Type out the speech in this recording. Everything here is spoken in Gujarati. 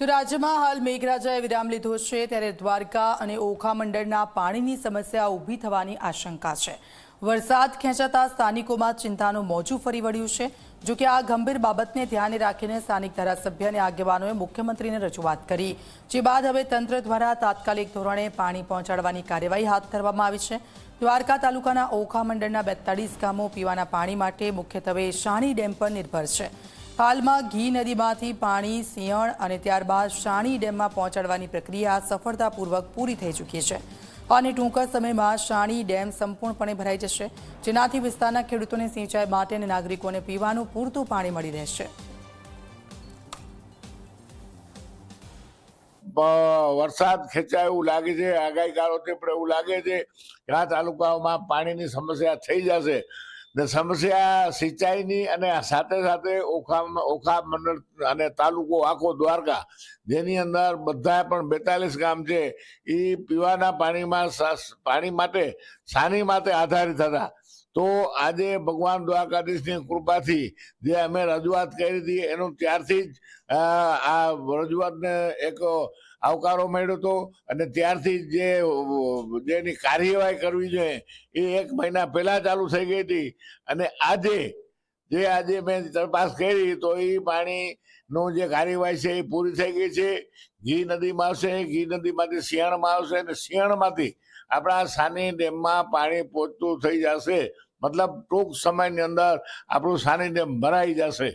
તો રાજ્યમાં હાલ મેઘરાજાએ વિરામ લીધો છે, ત્યારે દ્વારકા અને ઓખા મંડળના પાણીની સમસ્યા ઊભી થવાની આશંકા છે। વરસાદ ખેંચાતા સ્થાનિકોમાં ચિંતાનું મોજું ફરી વળ્યું છે। જો કે આ ગંભીર બાબતને ધ્યાને રાખીને સ્થાનિક ધારાસભ્ય અને આગેવાનોએ મુખ્યમંત્રીને રજૂઆત કરી, જે બાદ હવે તંત્ર દ્વારા તાત્કાલિક ધોરણે પાણી પહોંચાડવાની કાર્યવાહી હાથ ધરવામાં આવી છે। દ્વારકા તાલુકાના ઓખા મંડળના 42 ગામો પીવાના પાણી માટે મુખ્યત્વે શાણી ડેમ પર નિર્ભર છે। હાલમાં ઘી નદીમાંથી પાણી સિંહણ અને ત્યારબાદ શાણી ડેમમાં પહોંચાડવાની પ્રક્રિયા સફળતાપૂર્વક પૂરી થઈ ચૂકી છે અને ટૂંક સમયમાં શાણી ડેમ સંપૂર્ણપણે ભરાઈ જશે, જેનાથી વિસ્તારના ખેડૂતોને સિંચાઈ માટે અને નાગરિકોને પીવાનું પૂરતું પાણી મળી રહેશે। વરસાદ ખેંચાય એવું લાગે છે, આગાહીકારોથી પણ એવું લાગે છે કે આ તાલુકાઓમાં પાણીની સમસ્યા થઈ જશે ને સમસ્યા સિંચાઈની અને સાથે સાથે ઓખા મંડળ અને તાલુકો આખો દ્વારકા, જેની અંદર બધા પણ 42 ગામ છે, એ પીવાના પાણી માટે સાની માટે આધારિત હતા। તો આજે ભગવાન દ્વારકાધીશની કૃપાથી જે અમે રજૂઆત કરી હતી એનું ત્યારથી જ આ રજૂઆતને એક આવકારો મળ્યો હતો અને ત્યારથી જેની કાર્યવાહી કરવી જોઈએ એ 1 મહિના પહેલા ચાલુ થઈ ગઈ હતી અને આજે મેં તપાસ કરી તો એ પાણીનું જે કાર્યવાહી છે એ પૂરી થઈ ગઈ છે। ઘી નદીમાં આવશે, ઘી નદીમાંથી સિંહણમાં આવશે અને સિંહણમાંથી આપણા સાની ડેમમાં પાણી પહોંચતું થઈ જશે। મતલબ ટૂંક સમયની અંદર આપણું સાની ડેમ ભરાઈ જશે।